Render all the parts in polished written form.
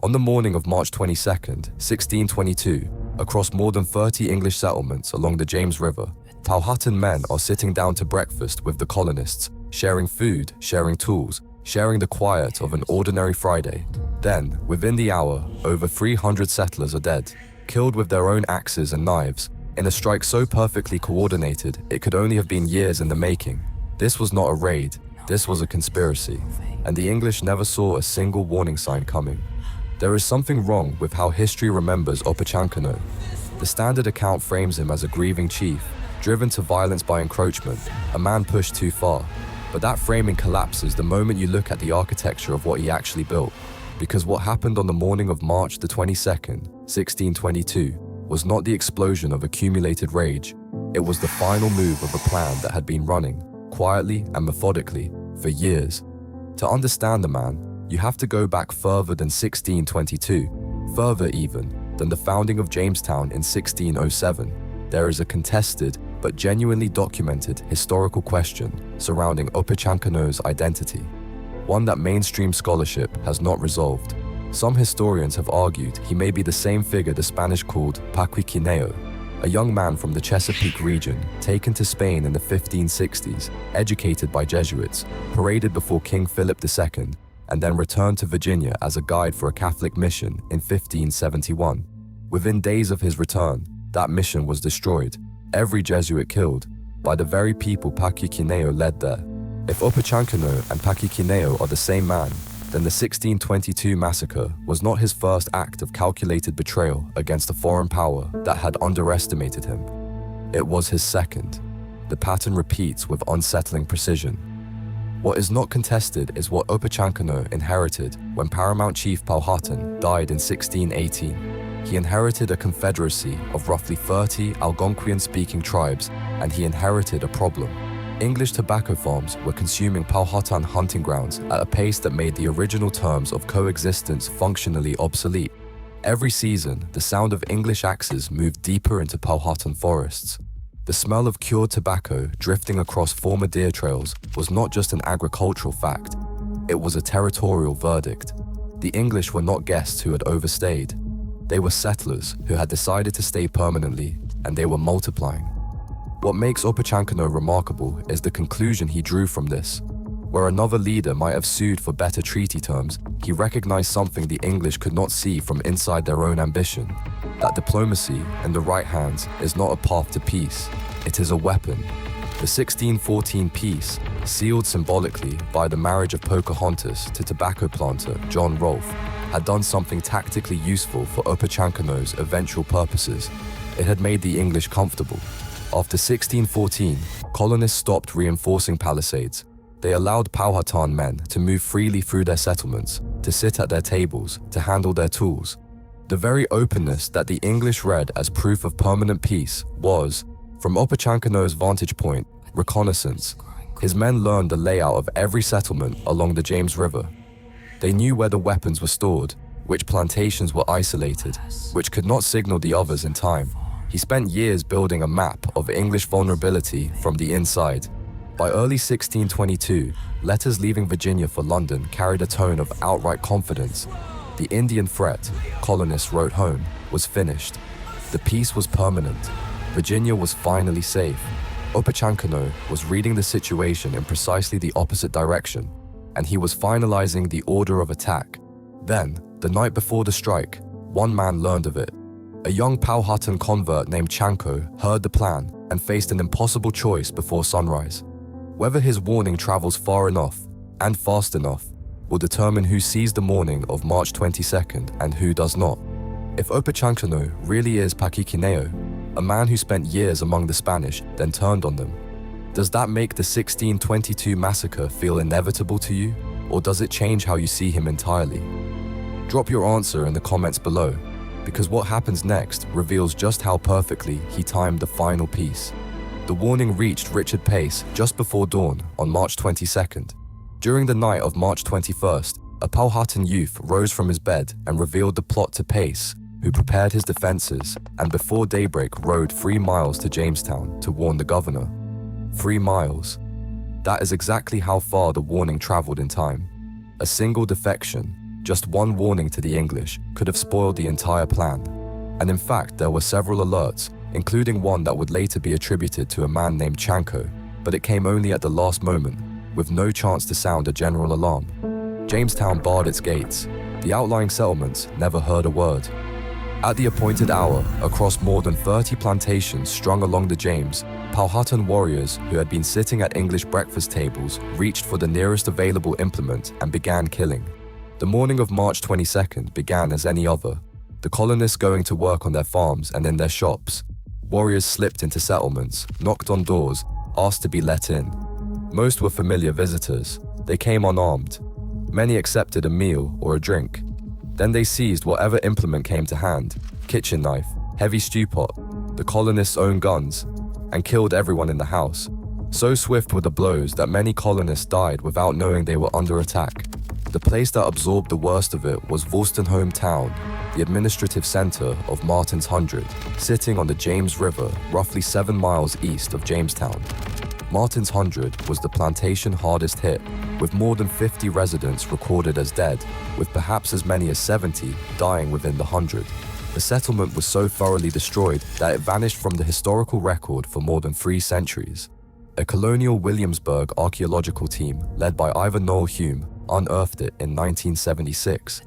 On the morning of March 22nd, 1622, across more than 30 English settlements along the James River, Powhatan men are sitting down to breakfast with the colonists, sharing food, sharing tools, sharing the quiet of an ordinary Friday. Then, within the hour, over 300 settlers are dead, killed with their own axes and knives, in a strike so perfectly coordinated it could only have been years in the making. This was not a raid, this was a conspiracy, and the English never saw a single warning sign coming. There is something wrong with how history remembers Opechancanough. The standard account frames him as a grieving chief, driven to violence by encroachment, a man pushed too far. But that framing collapses the moment you look at the architecture of what he actually built. Because what happened on the morning of March the 22nd, 1622, was not the explosion of accumulated rage. It was the final move of a plan that had been running, quietly and methodically, for years. To understand the man, you have to go back further than 1622, further even than the founding of Jamestown in 1607. There is a contested but genuinely documented historical question surrounding Opechancanoug's identity, one that mainstream scholarship has not resolved. Some historians have argued he may be the same figure the Spanish called Powhatan, a young man from the Chesapeake region, taken to Spain in the 1560s, educated by Jesuits, paraded before King Philip II, and then returned to Virginia as a guide for a Catholic mission in 1571. Within days of his return, that mission was destroyed, every Jesuit killed, by the very people Powhatan led there. If Opechancanough and Powhatan are the same man, then the 1622 massacre was not his first act of calculated betrayal against a foreign power that had underestimated him. It was his second. The pattern repeats with unsettling precision. What is not contested is what Opechancanough inherited when Paramount Chief Powhatan died in 1618. He inherited a confederacy of roughly 30 Algonquian-speaking tribes, and he inherited a problem. English tobacco farms were consuming Powhatan hunting grounds at a pace that made the original terms of coexistence functionally obsolete. Every season, the sound of English axes moved deeper into Powhatan forests. The smell of cured tobacco drifting across former deer trails was not just an agricultural fact, it was a territorial verdict. The English were not guests who had overstayed. They were settlers who had decided to stay permanently, and they were multiplying. What makes Opechancanough remarkable is the conclusion he drew from this. Where another leader might have sued for better treaty terms, he recognized something the English could not see from inside their own ambition. That diplomacy, in the right hands, is not a path to peace, it is a weapon. The 1614 peace, sealed symbolically by the marriage of Pocahontas to tobacco planter John Rolfe, had done something tactically useful for Opechancanoug's eventual purposes. It had made the English comfortable. After 1614, colonists stopped reinforcing palisades. They allowed Powhatan men to move freely through their settlements, to sit at their tables, to handle their tools. The very openness that the English read as proof of permanent peace was, from Opechancanoug's vantage point, reconnaissance. His men learned the layout of every settlement along the James River. They knew where the weapons were stored, which plantations were isolated, which could not signal the others in time. He spent years building a map of English vulnerability from the inside. By early 1622, letters leaving Virginia for London carried a tone of outright confidence. The Indian threat, colonists wrote home, was finished. The peace was permanent. Virginia was finally safe. Opechancanough was reading the situation in precisely the opposite direction, and he was finalizing the order of attack. Then, the night before the strike, one man learned of it. A young Powhatan convert named Chanco heard the plan and faced an impossible choice before sunrise. Whether his warning travels far enough and fast enough will determine who sees the morning of March 22nd and who does not. If Opechancanough really is Powhatan, a man who spent years among the Spanish then turned on them, does that make the 1622 massacre feel inevitable to you, or does it change how you see him entirely? Drop your answer in the comments below, because what happens next reveals just how perfectly he timed the final piece. The warning reached Richard Pace just before dawn on March 22nd. During the night of March 21st, a Powhatan youth rose from his bed and revealed the plot to Pace, who prepared his defenses and before daybreak rode 3 miles to Jamestown to warn the governor. 3 miles. That is exactly how far the warning traveled in time. A single defection, Just one warning to the English could have spoiled the entire plan. And in fact, there were several alerts, including one that would later be attributed to a man named Chanco, but it came only at the last moment, with no chance to sound a general alarm. Jamestown barred its gates. The outlying settlements never heard a word. At the appointed hour, across more than 30 plantations strung along the James, Powhatan warriors who had been sitting at English breakfast tables reached for the nearest available implement and began killing. The morning of March 22nd began as any other, the colonists going to work on their farms and in their shops. Warriors slipped into settlements, knocked on doors, asked to be let in. Most were familiar visitors. They came unarmed. Many accepted a meal or a drink. Then they seized whatever implement came to hand, kitchen knife, heavy stew pot, the colonists' own guns, and killed everyone in the house. So swift were the blows that many colonists died without knowing they were under attack. The place that absorbed the worst of it was Wolstenholme Town, the administrative center of Martin's Hundred, sitting on the James River, roughly 7 miles east of Jamestown. Martin's Hundred was the plantation hardest hit, with more than 50 residents recorded as dead, with perhaps as many as 70 dying within the 100. The settlement was so thoroughly destroyed that it vanished from the historical record for more than 3 centuries. A colonial Williamsburg archaeological team, led by Ivan Noel Hume, unearthed it in 1976.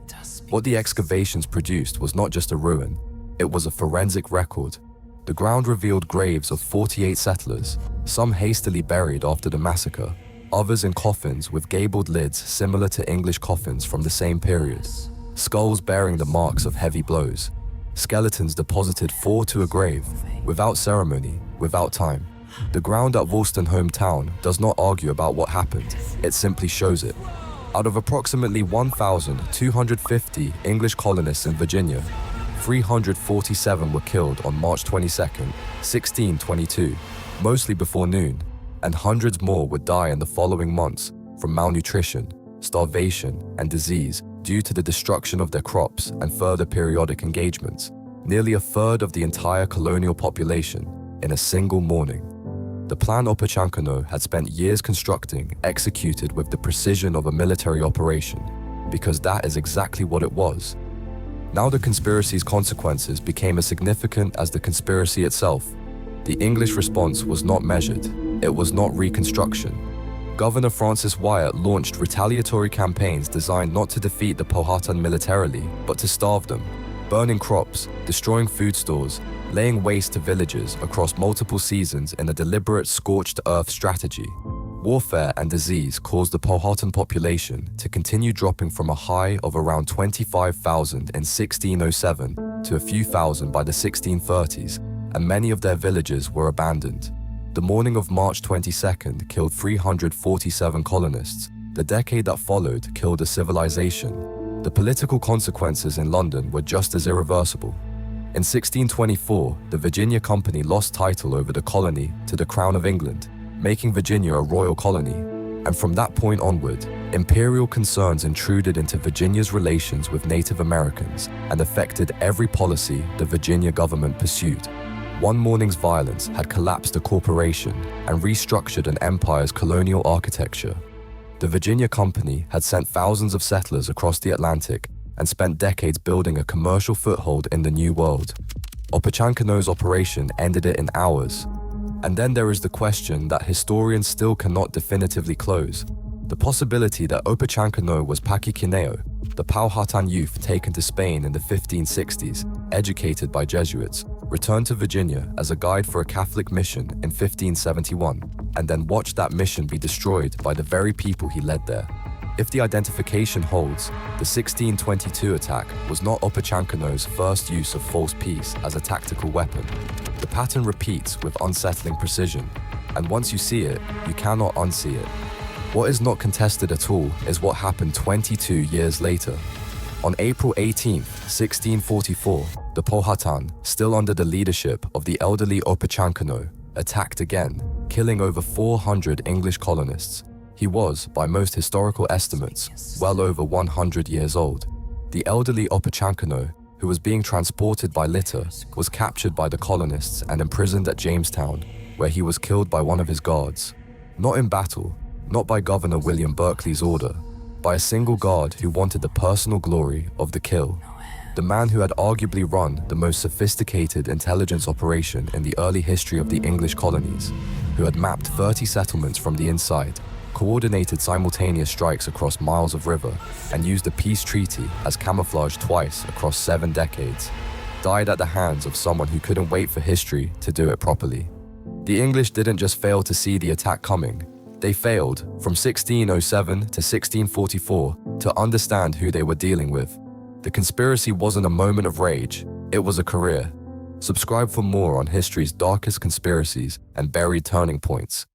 What the excavations produced was not just a ruin, it was a forensic record. The ground revealed graves of 48 settlers, some hastily buried after the massacre, others in coffins with gabled lids similar to English coffins from the same period, skulls bearing the marks of heavy blows, skeletons deposited 4 to a grave, without ceremony, without time. The ground at Wolstenholme Town does not argue about what happened, it simply shows it. Out of approximately 1,250 English colonists in Virginia, 347 were killed on March 22, 1622, mostly before noon, and hundreds more would die in the following months from malnutrition, starvation, and disease due to the destruction of their crops and further periodic engagements, nearly a third of the entire colonial population in a single morning. The plan Opechancanough had spent years constructing, executed with the precision of a military operation, because that is exactly what it was. Now the conspiracy's consequences became as significant as the conspiracy itself. The English response was not measured. It was not reconstruction. Governor Francis Wyatt launched retaliatory campaigns designed not to defeat the Powhatan militarily, but to starve them, burning crops, destroying food stores, laying waste to villages across multiple seasons in a deliberate scorched earth strategy. Warfare and disease caused the Powhatan population to continue dropping from a high of around 25,000 in 1607 to a few thousand by the 1630s, and many of their villages were abandoned. The morning of March 22nd killed 347 colonists. The decade that followed killed a civilization. The political consequences in London were just as irreversible. In 1624, the Virginia Company lost title over the colony to the Crown of England, making Virginia a royal colony, and from that point onward, imperial concerns intruded into Virginia's relations with Native Americans and affected every policy the Virginia government pursued. One morning's violence had collapsed a corporation and restructured an empire's colonial architecture. The Virginia Company had sent thousands of settlers across the Atlantic and spent decades building a commercial foothold in the New World. Opechancanoug's operation ended it in hours. And then there is the question that historians still cannot definitively close. The possibility that Opechancanough was Paquiquineo, the Powhatan youth taken to Spain in the 1560s, educated by Jesuits, returned to Virginia as a guide for a Catholic mission in 1571, and then watched that mission be destroyed by the very people he led there. If the identification holds, the 1622 attack was not Opechancanoug's first use of false peace as a tactical weapon. The pattern repeats with unsettling precision, and once you see it, you cannot unsee it. What is not contested at all is what happened 22 years later. On April 18, 1644, the Powhatan, still under the leadership of the elderly Opechancanough, attacked again, killing over 400 English colonists. He was, by most historical estimates, well over 100 years old. The elderly Opechancanough, who was being transported by litter, was captured by the colonists and imprisoned at Jamestown, where he was killed by one of his guards. Not in battle, not by Governor William Berkeley's order, by a single guard who wanted the personal glory of the kill. The man who had arguably run the most sophisticated intelligence operation in the early history of the English colonies, who had mapped 30 settlements from the inside, coordinated simultaneous strikes across miles of river, and used a peace treaty as camouflage twice across 7 decades, died at the hands of someone who couldn't wait for history to do it properly. The English didn't just fail to see the attack coming, they failed, from 1607 to 1644, to understand who they were dealing with. The conspiracy wasn't a moment of rage, it was a career. Subscribe for more on history's darkest conspiracies and buried turning points.